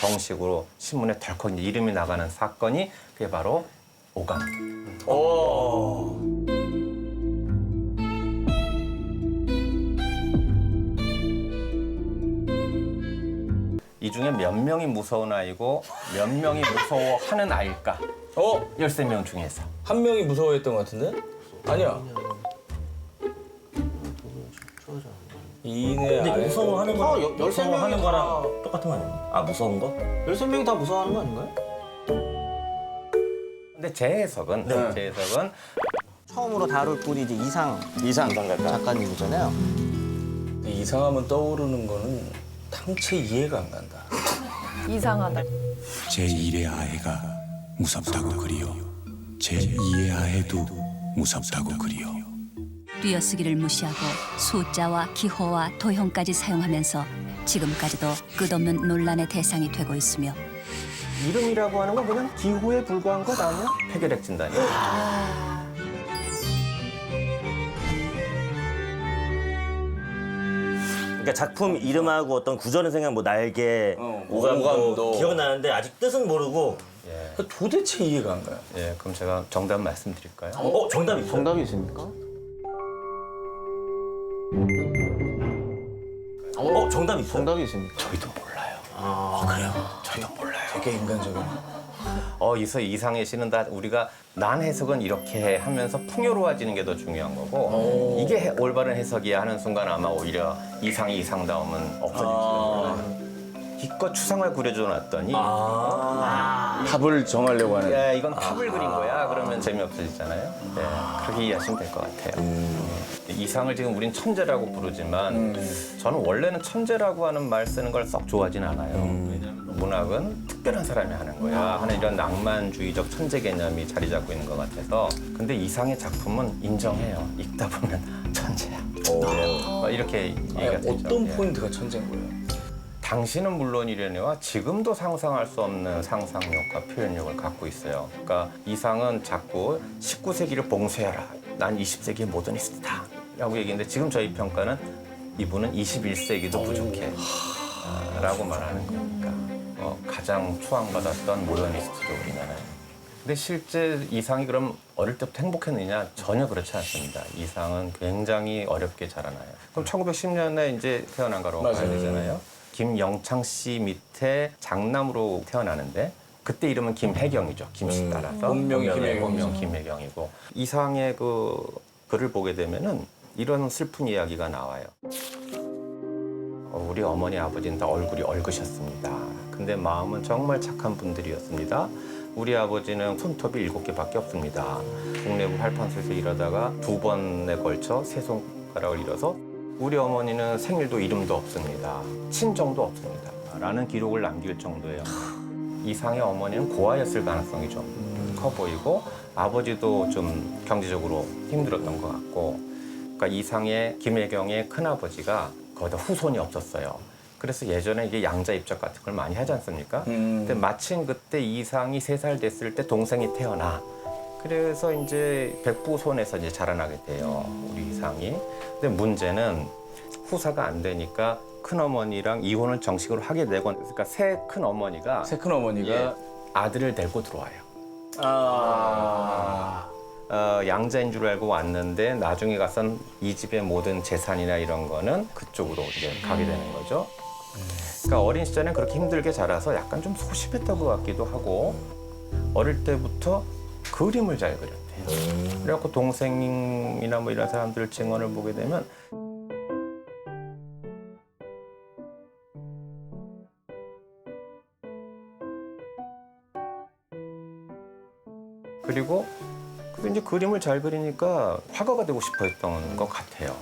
정식으로 신문에 덜컥 이제 이름이 나가는 사건이 그게 바로 오감. 이 중에 몇 명이 무서운 아이고 몇 명이 무서워하는 아이일까? 13명 중에서. 한 명이 무서워했던 것 같은데? 아니야. 이내 근데 아래. 무서워하는 거랑 13명이 무서워하는 다- 거랑 똑같은 거 아니에요? 아 무서운 거? 13명이 다 무서워하는 거 아닌가요? 근데 제 해석은 처음으로 다룰 분이 이제 이상 작가. 작가님이잖아요. 이상하면 떠오르는 거는 당최 이해가 안 간다. 이상하다. 제1의 아해가 무섭다고 그리요. 제2의 아해도 무섭다고 그리요. 띄어쓰기를 무시하고 숫자와 기호와 도형까지 사용하면서 지금까지도 끝없는 논란의 대상이 되고 있으며 이름이라고 하는 건 그냥 기호에 불과한 것 아니야? 해결핵 진단이. 그러니까 작품 이름하고 어떤 구조는 생각, 뭐 날개, 오감도 오감도. 기억나는데 아직 뜻은 모르고. 그러니까 도대체 이해가 안 가요. 예, 그럼 제가 정답 말씀드릴까요? 정답이 있어요. 정답이 있습니까? 정답이 있어요. 정답이 있습니까? 저희도 몰라요. 저희도 몰라요. 되게 인간적인. 이상해 씨는 다 우리가 난 해석은 이렇게 하면서 풍요로워지는 게 더 중요한 거고 이게 올바른 해석이야 하는 순간 아마 오히려 이상이 이상다움은 없어질지도 몰라요. 기껏 추상을 그려줘 놨더니 답을 정하려고 하는. 야 이건 탑을 그린 거야 그러면 재미없어지잖아요. 네, 그렇게 이해하시면 될 것 같아요. 이상을 지금 우린 천재라고 부르지만 저는 원래는 천재라고 하는 말 쓰는 걸 썩 좋아하진 않아요. 왜냐하면 문학은 특별한 사람이 하는 거야 하는 이런 낭만주의적 천재 개념이 자리 잡고 있는 것 같아서 근데 이상의 작품은 인정해요. 읽다 보면 천재야. 이렇게 얘기가 되죠. 어떤 예. 포인트가 천재인 거예요? 당신은 물론이려니와 지금도 상상할 수 없는 상상력과 표현력을 갖고 있어요. 그러니까 이상은 자꾸 19세기를 봉쇄하라. 난 20세기의 모더니스트다. 라고 얘기했는데 지금 저희 평가는 이분은 21세기도 부족해. 라고 말하는 거니까. 가장 추앙받았던 모더니스트죠, 우리나라는. 근데 실제 이상이 그럼 어릴 때부터 행복했느냐? 전혀 그렇지 않습니다. 이상은 굉장히 어렵게 자라나요. 그럼 1910년에 이제 태어난 거라고 봐야 되잖아요. 김영창 씨 밑에 장남으로 태어나는데 그때 이름은 김혜경이죠. 김씨 따라서. 본명이 김혜경이죠. 본명 김혜경이고. 이상의 그 글을 보게 되면은 이런 슬픈 이야기가 나와요. 우리 어머니 아버지는 다 얼굴이 얼그셨습니다. 근데 마음은 정말 착한 분들이었습니다. 우리 아버지는 손톱이 7개밖에 없습니다. 국내부 활판소에서 일하다가 2번에 걸쳐 세 손가락을 잃어서 우리 어머니는 생일도 이름도 없습니다. 친정도 없습니다. 라는 기록을 남길 정도예요. 이상의 어머니는 고아였을 가능성이 좀 커 보이고 아버지도 좀 경제적으로 힘들었던 것 같고 그러니까 이상의 김혜경의 큰아버지가 거기다 후손이 없었어요. 그래서 예전에 이게 양자 입적 같은 걸 많이 하지 않습니까? 근데 마침 그때 이상이 3살 됐을 때 동생이 태어나. 그래서 이제 백부손에서 이제 자라나게 돼요. 우리 이상이. 근데 문제는 후사가 안 되니까 큰어머니랑 이혼을 정식으로 하게 되고 그러니까 새 큰어머니가 새 큰어머니가 아들을 데리고 들어와요. 양자인 줄 알고 왔는데 나중에 가선 이 집의 모든 재산이나 이런 거는 그쪽으로 이제 가게 되는 거죠. 그러니까 어린 시절엔 그렇게 힘들게 자라서 약간 좀 소심했던 것 같기도 하고 어릴 때부터 그림을 잘 그렸대요. 그래갖고 동생이나 뭐 이런 사람들 증언을 보게 되면 그리고 이제 그림을 잘 그리니까 화가가 되고 싶어 했던 것 같아요.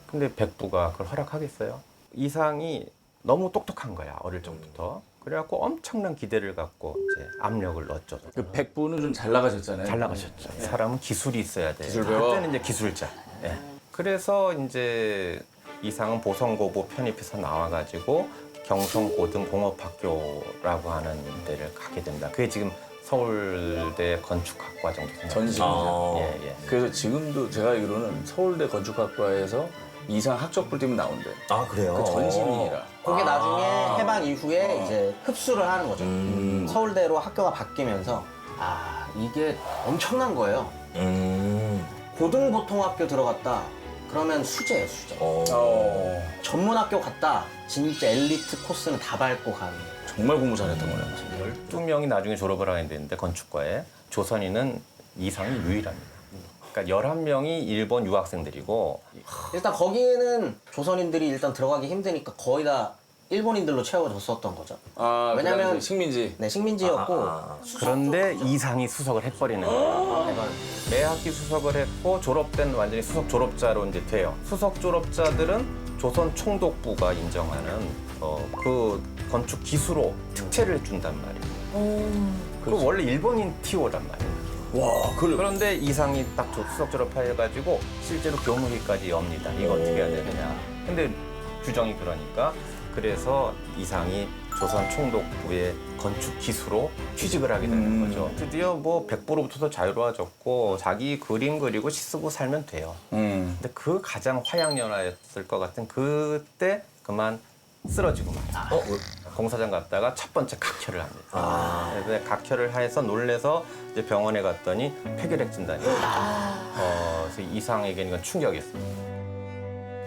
근데 백부가 그걸 허락하겠어요? 이상이 너무 똑똑한 거야, 어릴 적부터. 그래갖고 엄청난 기대를 갖고 이제 압력을 넣었죠. 그 백부는 좀 잘 나가셨잖아요. 잘 나가셨죠. 사람은 기술이 있어야 돼요. 기술 배워? 그때는 이제 기술자. 예. 그래서 이제 이상은 보성고고 편입해서 나와가지고 경성고등공업학교라고 하는 데를 가게 됩니다. 그게 지금 서울대 건축학과 정도 생각합니다. 전시입니다. 예, 예. 그래서 지금도 제가 알기로는 서울대 건축학과에서 이상 학적 꿀팁은 나온대. 아 그래요? 그 전시민이라. 그게 나중에 해방 이후에 이제 흡수를 하는 거죠. 서울대로 학교가 바뀌면서 이게 엄청난 거예요. 고등보통학교 들어갔다. 그러면 수재예요, 수재. 전문학교 갔다. 진짜 엘리트 코스는 다 밟고 가는 거예요. 정말 공부 잘했던 거네. 12명이 나중에 졸업을 하게 되는데 건축과에 조선인은 이상이 유일합니다. 그러니까 11명이 일본 유학생들이고 일단 거기는 조선인들이 일단 들어가기 힘드니까 거의 다 일본인들로 채워졌었던 거죠. 왜냐면- 왜냐면 식민지. 네, 식민지였고 그런데 이상이 수석을 해버리는 거예요. 매 학기 수석을 했고 졸업 때는 완전히 수석 졸업자로 이제 돼요. 수석 졸업자들은 조선 총독부가 인정하는 그 건축 기수로 특채를 준단 말이에요. 그 원래 일본인 TO란 말이에요. 와, 그런데 이상이 딱 수석 졸업해가지고 실제로 교무위까지 엽니다. 이거 어떻게 해야 되느냐. 근데 규정이 그러니까 그래서 이상이 조선 총독부의 건축 기수로 취직을 하게 되는 거죠. 드디어 뭐 백부로부터도 자유로워졌고 자기 그림 그리고 시 쓰고 살면 돼요. 근데 그 가장 화양연화였을 것 같은 그때 그만 쓰러지고 말아요. 공사장 갔다가 첫 번째 각혈을 합니다. 그래서 각혈을 해서 놀래서 이제 병원에 갔더니 폐결핵 진단이 그래서 이상에게는 이건 충격이었습니다.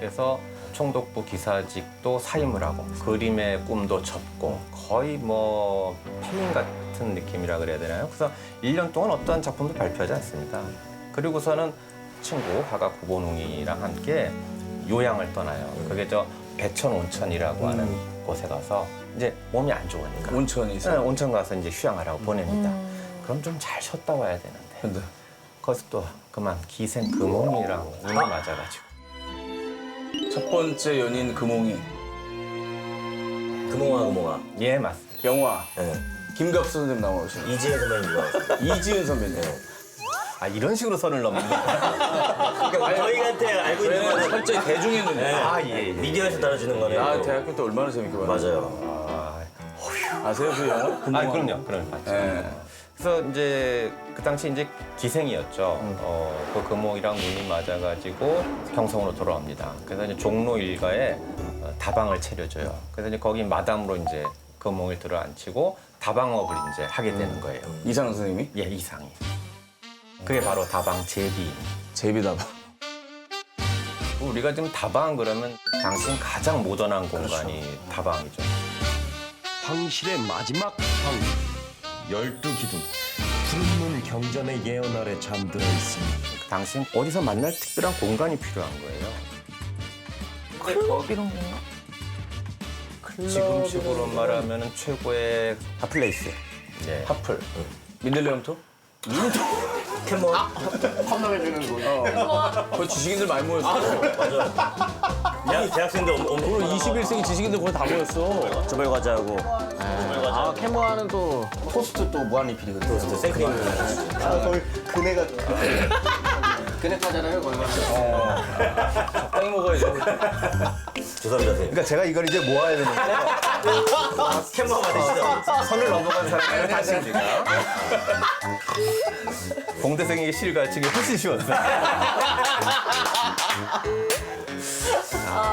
그래서 총독부 기사직도 사임을 하고 그림의 꿈도 접고 거의 뭐 폐인 같은 느낌이라 그래야 되나요? 그래서 1년 동안 어떠한 작품도 발표하지 않습니다. 그리고서는 친구 화가 구본웅이랑 함께 요양을 떠나요. 그게 저 배천 온천이라고 하는 곳에 가서 이제 몸이 안 좋으니까 온천이 있어. 네, 온천 가서 이제 휴양하라고 보냅니다. 그럼 좀 잘 쉬었다 와야 되는데 근데 거기서 또 그만 기생 금홍이랑 운이 맞아가지고 첫 번째 연인 금홍이 금홍아. 예 맞습니다. 영화 네. 김갑수 선생님 나오시는 이지혜 선배님 좋아하세요. 이지은 선배님. 아 이런 식으로 선을 넘는 그러니까 저희한테 알고 있는 저희는 거는 철저히 대중했는데. 아예 미디어에서 다뤄지는 거네요. 나 대학교 때 얼마나 재밌게 봤어요. 맞아요. 아세요 그 영화? 아 그럼요 맞죠. 네. 그래서 이제 그 당시 이제 기생이었죠. 그 금옥이랑 눈이 맞아가지고 경성으로 돌아옵니다. 그래서 이제 종로 일가에 다방을 차려줘요. 그래서 이제 거기 마담으로 이제 금옥을 들어앉히고 다방업을 이제 하게 되는 거예요. 이상 선생님이 예 이상이. 그게 바로 다방 제비. 제비다방. 우리가 지금 다방 그러면 당시 가장 모던한 공간이 다방이죠. 황실의 마지막 방 12기둥 푸른 눈 경전의 예언 아래 잠들어 있습니다. 당신 어디서 만날 특별한 공간이 필요한 거예요. 클럽 이런 건가? 지금식으로 말하면 최고의 핫플레이스. 예. 하플. 민들레움토? 캠모. 거기 지식인들 많이 모였어. 대학생들 오늘 21세기 지식인들 거의 다 모였어. 조별 과제하고 캔버하는 또 토스트 또 무한 리필이거든요. 토스트 생크림. 거의 그네가 그네 타잖아요, 거기 가서. 적당히 먹어야지. 죄송합니다 선생님. 그러니까 제가 이걸 이제 모아야 되는데 캠모 받으시죠. 선을 넘어간 사람이 다시 우리가 공대생에게 시를 가르치기 훨씬 쉬웠어요.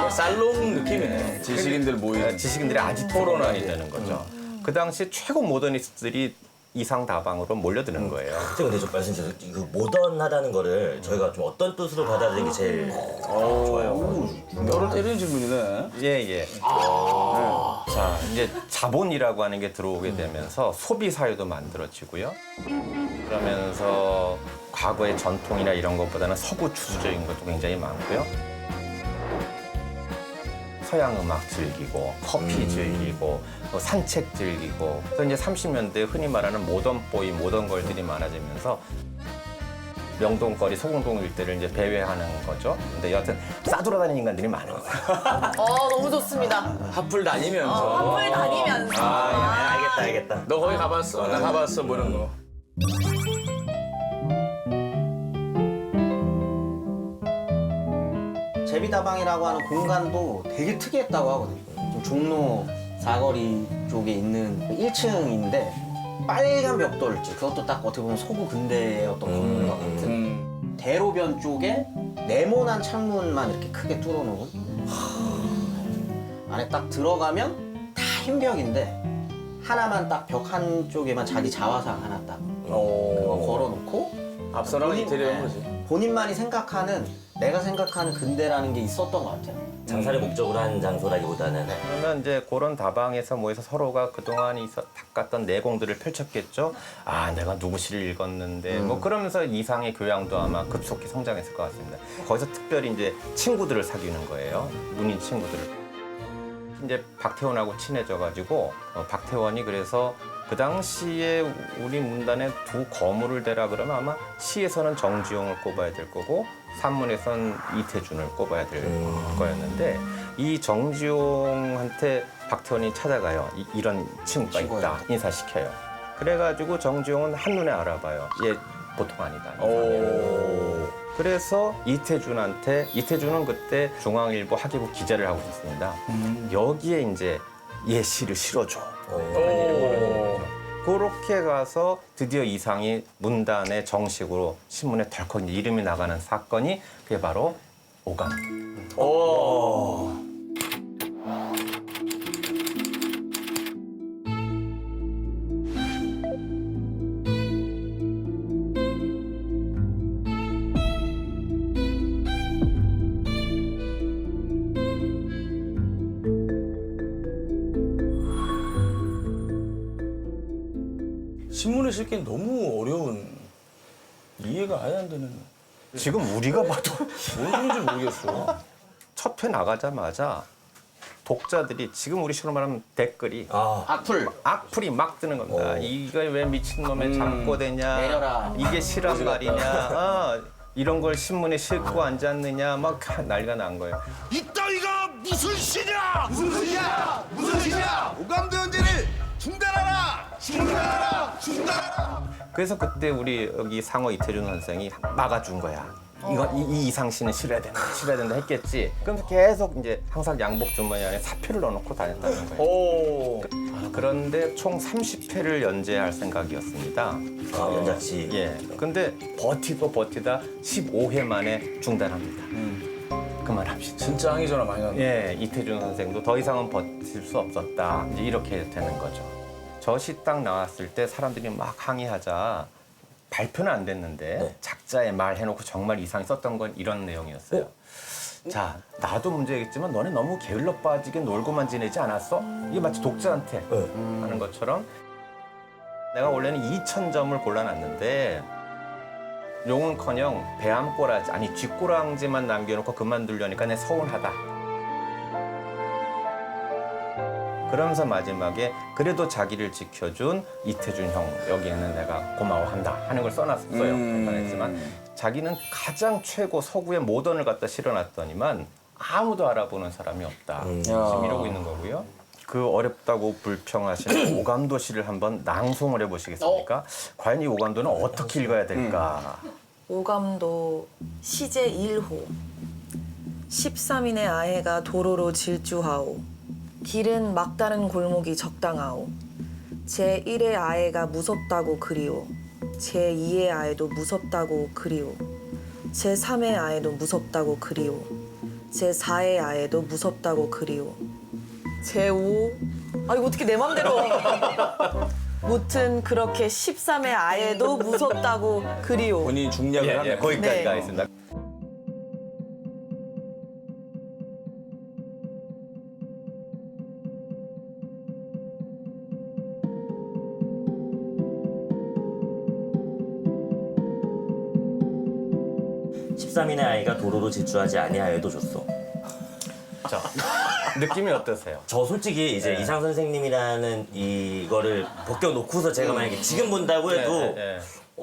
살롱 느낌이네. 지식인들 모이는. 지식인들이 아직 토론하게 되는 거죠. 그 당시 최고 모더니스트들이 이상 다방으로 몰려드는 거예요. 근데 좀 말씀 주세요. 그 모던하다는 거를 저희가 좀 어떤 뜻으로 받아들이는 게 제일 좋아요. 뼈를 때리는 질문이네. 예. 자, 이제 자본이라고 하는 게 들어오게 되면서 소비 사회도 만들어지고요. 그러면서 과거의 전통이나 이런 것보다는 서구 추수적인 것도 굉장히 많고요. 서양 음악 즐기고 커피 즐기고 또 산책 즐기고 그래서 이제 30년대 흔히 말하는 모던보이 모던걸들이 많아지면서 명동거리 소공동 일대를 이제 배회하는 거죠. 근데 여하튼 싸돌아다니는 인간들이 많은 거예요. 너무 좋습니다. 하플 다니면서. 한풀 다니면서. 알겠다. 너 거기 가봤어? 나 가봤어 뭐 이런 거. 제비다방이라고 하는 공간도 되게 특이했다고 하거든요. 좀 종로 사거리 쪽에 있는 1층인데 빨간 벽돌집 그것도 딱 어떻게 보면 소구 근대의 어떤 건물과 같은 대로변 쪽에 네모난 창문만 이렇게 크게 뚫어놓은 안에 딱 들어가면 다 흰 벽인데 하나만 딱 벽 한쪽에만 자기 자화상 하나 딱 그거 걸어놓고 앞서나간 본인- 이태리라는 거지. 본인만이 생각하는 내가 생각하는 근대라는 게 있었던 것 같아요. 장사를 목적으로 한 장소라기보다는 그러면 이제 그런 다방에서 모여서 서로가 그동안 닦았던 내공들을 펼쳤겠죠. 아, 내가 누구 시를 읽었는데 뭐 그러면서 이상의 교양도 아마 급속히 성장했을 것 같습니다. 거기서 특별히 이제 친구들을 사귀는 거예요. 문인 친구들을. 이제 박태원하고 친해져가지고 박태원이 그래서 그 당시에 우리 문단에 두 거물을 대라 그러면 아마 시에서는 정지용을 꼽아야 될 거고 산문에선 이태준을 꼽아야 될 거였는데 이 정지용한테 박태원이 찾아가요. 이런 친구가 있다. 인사시켜요. 그래가지고 정지용은 한눈에 알아봐요. 얘 보통 아니다. 이상해요. 그래서 이태준은 그때 중앙일보 학예부 기자를 하고 있었습니다. 여기에 이제 얘 시를 실어줘. 그렇게 가서 드디어 이상이 문단에 정식으로 신문에 덜컥 이제 이름이 나가는 사건이 그게 바로 오감. 신문에 실기는 너무 어려운 이해가 아예 안 되는 지금 우리가 봐도 뭔 소리인지 모르겠어. 첫 회 나가자마자 독자들이 지금 우리 식으로 말하면 댓글이 악플이 막 뜨는 겁니다. 이거 왜 미친놈의 잠꼬대냐, 내려라. 이게 실한 말이냐, 이런 걸 신문에 싣고 앉았느냐, 막 난리가 난 거예요. 이 따위가 무슨 시냐? 무슨 시냐? 무슨 시냐? 오감도 연재를 중단하라! 중단하라! 중단하라! 그래서 그때 우리 여기 상어 이태준 선생이 막아준 거야. 이 이상 씨는 실어야 된다 했겠지. 그럼 계속 이제 항상 양복 주머니 안에 사표를 넣어놓고 다녔다는 거예요. 그런데 총 30회를 연재할 생각이었습니다. 연작시. 예. 근데 버티다 15회 만에 중단합니다. 그만합시다. 진짜 항의 전화 많이 나는데. 예, 이태준 선생도 더 이상은 버틸 수 없었다. 이제 이렇게 되는 거죠. 저 시 딱 나왔을 때 사람들이 막 항의하자 발표는 안 됐는데 작자의 말 해놓고 정말 이상이 썼던 건 이런 내용이었어요. 자, 나도 문제겠지만 너네 너무 게을러 빠지게 놀고만 지내지 않았어? 이게 마치 독자한테 하는 것처럼 내가 원래는 2,000점을 골라놨는데 용은커녕 배암꼬라지 아니 쥐꼬랑지만 남겨놓고 그만두려니까 내 서운하다. 그러면서 마지막에 그래도 자기를 지켜준 이태준 형 여기에는 내가 고마워한다 하는 걸 써놨어요. 간단했지만 자기는 가장 최고 서구의 모던을 갖다 실어놨더니만 아무도 알아보는 사람이 없다. 지금 이러고 있는 거고요. 그 어렵다고 불평하시는 오감도 시를 한번 낭송을 해보시겠습니까? 과연 이 오감도는 어떻게 읽어야 될까? 오감도 시제 1호 13인의 아해가 도로로 질주하오 길은 막다른 골목이 적당하오 제1의 아해가 무섭다고 그리오 제2의 아해도 무섭다고 그리오 제3의 아해도 무섭다고 그리오 제4의 아해도 무섭다고 그리오 제5 아 이거 어떻게 내 맘대로 무튼 그렇게 13의 아해도 무섭다고 그리오 본인이 중략을 하면 거기까지 네. 가겠습니다. (13인의) 아이가 도로로 질주하지 아니하여도 좋소. 자, 느낌이 어떠세요? 저 솔직히 이제 이상 선생님이라는 이거를 벗겨놓고서 제가 만약에 지금 본다고 해도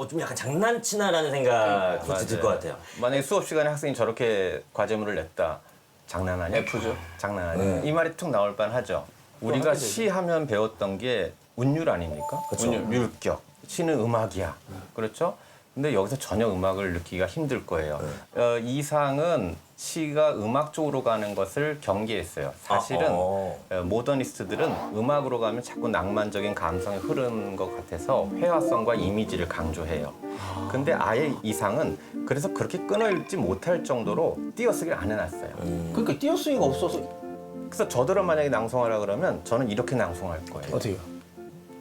좀 약간 장난치나라는 생각이 들 것 같아요. 만약에 수업 시간에 학생이 저렇게 과제물을 냈다. 장난하냐? F죠. 장난하냐? 이 말이 툭 나올 뻔하죠. 우리가 하게 되죠. 시하면 배웠던 게 운율 아닙니까? 그쵸. 운율, 율격. 시는 음악이야. 그렇죠? 근데 여기서 전혀 음악을 느끼기가 힘들 거예요. 이상은 시가 음악 쪽으로 가는 것을 경계했어요. 사실은 모더니스트들은 음악으로 가면 자꾸 낭만적인 감성이 흐르는 것 같아서 회화성과 이미지를 강조해요. 근데 아예 이상은 그래서 그렇게 끊어읽지 못할 정도로 띄어쓰기를 안 해놨어요. 그러니까 띄어쓰기가 없어서 그래서 저들은 만약에 낭송하라 그러면 저는 이렇게 낭송할 거예요. 어떻게요?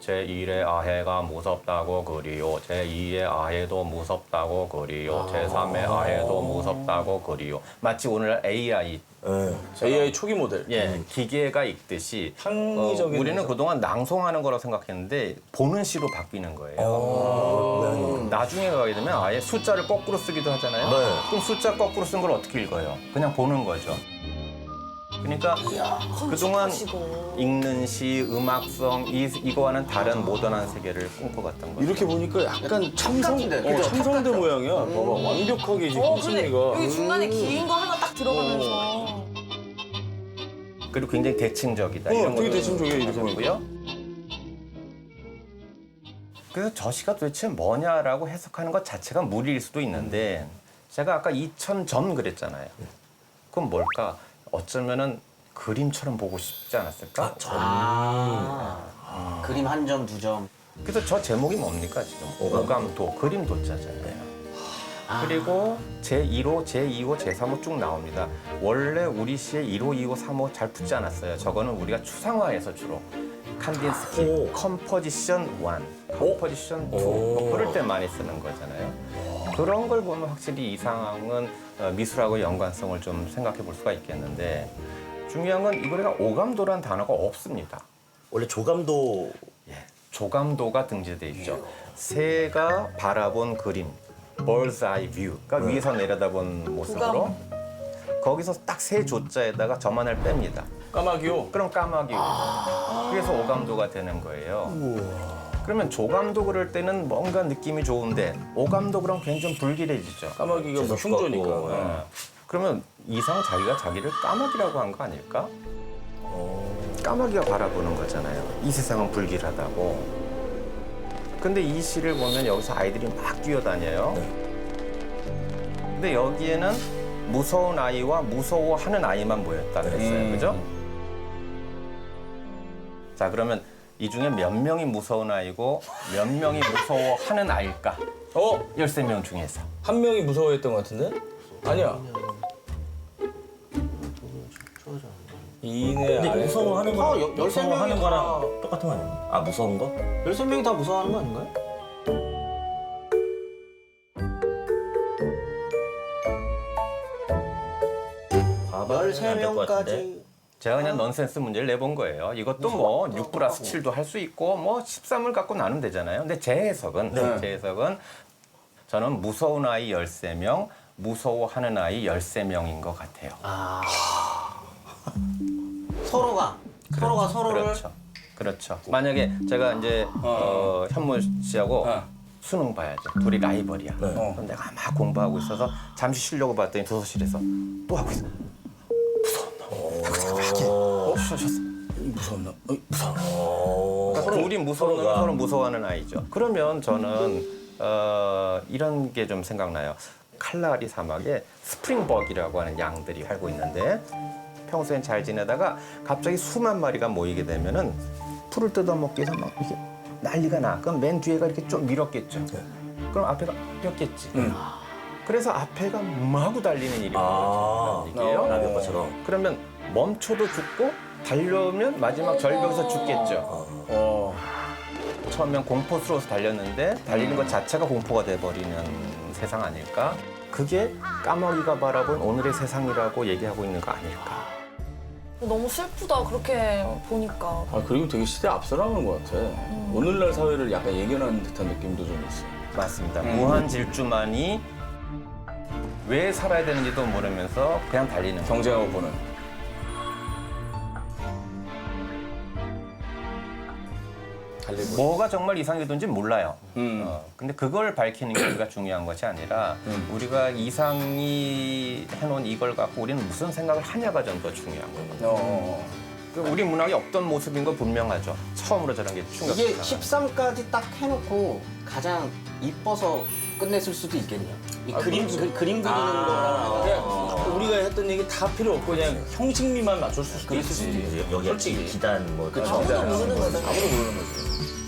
제1의 아해가 무섭다고 그리요. 제2의 아해도 무섭다고 그리요. 제3의 아해도 무섭다고 그리요. 마치 오늘 AI AI 초기 모델. 기계가 읽듯이 창의적인 우리는 해석. 그동안 낭송하는 거라고 생각했는데 보는 시로 바뀌는 거예요. 나중에 가게 되면 아예 숫자를 거꾸로 쓰기도 하잖아요. 그럼 숫자 거꾸로 쓴 걸 어떻게 읽어요? 그냥 보는 거죠. 그러니까 그동안 읽는 시, 음악성 이거와는 다른 모던한 세계를 꿈꿔갔던 거죠. 이렇게 보니까 약간 같은데, 그죠? 첨성대 모양이야. 봐봐, 완벽하게 이제 근데 꼼순이가. 여기 중간에 긴 거 하나 딱 들어가면서. 그리고 굉장히 대칭적이다. 되게 이런 것도 대칭적이야, 이렇게 보고요. 그래서 저 시가 도대체 뭐냐라고 해석하는 것 자체가 무리일 수도 있는데 제가 아까 2000점 그랬잖아요. 그럼 뭘까? 어쩌면은 그림처럼 보고 싶지 않았을까? 그림 한 점, 두 점. 그래서 저 제목이 뭡니까 지금? 오감도, 그림도자잖아요. 그리고 제1호, 제2호, 제3호 쭉 나옵니다. 원래 우리 시에 1호, 2호, 3호 잘 붙지 않았어요. 저거는 우리가 추상화해서 주로 칸딘스키 컴포지션 1, 컴포지션 2, 뭐 그럴 때 많이 쓰는 거잖아요. 그런 걸 보면 확실히 이 상황은 미술하고 연관성을 좀 생각해 볼 수가 있겠는데 중요한 건 이 노래가 오감도란 단어가 없습니다. 원래 조감도 조감도가 등재돼 있죠. 새가 바라본 그림, bird's eye view. 그러니까 위에서 내려다본 모습으로 거기서 딱 새 조자에다가 점 하나를 뺍니다. 까마귀요. 그럼 까마귀. 그래서 오감도가 되는 거예요. 그러면 조감도 그럴 때는 뭔가 느낌이 좋은데 오감도 그럼 괜히 좀 불길해지죠. 까마귀가 뭐 흉조니까. 그러면 이상 자기가 자기를 까마귀라고 한 거 아닐까? 까마귀가 바라보는 거잖아요. 이 세상은 불길하다고. 근데 이 시를 보면 여기서 아이들이 막 뛰어다녀요. 근데 여기에는 무서운 아이와 무서워하는 아이만 모였다 그랬어요. 그죠? 자, 그러면 이 중에 몇 명이 무서운 아이고 몇 명이 무서워하는 아이일까? 13명 중에서. 한 명이 무서워했던 것 같은데? 아니야. 이내 근데 아래. 무서워하는 거랑 13명이 무서워하는 다- 거랑 똑같은 거 아니에요? 아 무서운 거? 13명이 다 무서워하는 거 아닌가요? 과반은 안될것 같은데. 13명까지 제가 그냥 넌센스 문제를 내본 거예요. 이것도 뭐 6 플러스 7도 할 수 있고 뭐 13을 갖고 나누면 되잖아요. 근데 제 해석은 저는 무서운 아이 13명, 무서워하는 아이 13명인 것 같아요. 서로가 서로를 그렇죠. 만약에 제가 이제 현무 씨하고 수능 봐야죠. 둘이 라이벌이야. 그럼 내가 막 공부하고 있어서 잠시 쉬려고 봤더니 도서실에서 또 하고 있어. 쉬었어. 무서웠나? 그러니까 둘이 무서운 놈이 서로 무서워하는 아이죠. 그러면 저는 이런 게 좀 생각나요. 칼라리 사막에 스프링벅이라고 하는 양들이 살고 있는데 평소엔 잘 지내다가 갑자기 수만 마리가 모이게 되면은 풀을 뜯어먹기 위해서 막 이게 난리가 나. 그럼 맨 뒤에가 이렇게 좀 밀었겠죠. 그럼 앞에가 뛰었겠지. 그래서 앞에가 마구 달리는 일이 벌어진다는 얘기예요. 라면 것처럼. 그러면 멈춰도 죽고 달려오면 마지막 절벽에서 죽겠죠. 처음엔 공포스러워서 달렸는데 달리는 것 자체가 공포가 돼버리는 세상 아닐까? 그게 까마귀가 바라본 오늘의 세상이라고 얘기하고 있는 거 아닐까? 너무 슬프다 그렇게 보니까. 그리고 되게 시대 앞서나가는 것 같아. 오늘날 사회를 약간 예견하는 듯한 느낌도 좀 있어. 맞습니다. 무한 질주만이 왜 살아야 되는지도 모르면서 그냥 달리는 거죠. 경쟁하고 보는. 뭐가 정말 이상이든지 몰라요. 근데 그걸 밝히는 게 우리가 중요한 것이 아니라 우리가 이상이 해놓은 이걸 갖고 우리는 무슨 생각을 하냐가 좀 더 중요한 거거든요. 우리 문학이 없던 모습인 건 분명하죠. 처음으로 저런 게 충격적이다. 이게 13까지 딱 해놓고 가장 이뻐서 끝냈을 수도 있겠네요. 이 아, 그림 그렇죠. 그림 그리는 거랑 그냥 우리가 했던 얘기 다 필요 없고 그냥 형식미만 맞출 수도 있지. 여기 솔직히. 기단 뭐 그쵸. 아무도 모르는 거잖아요. 아무도 모르는 거지.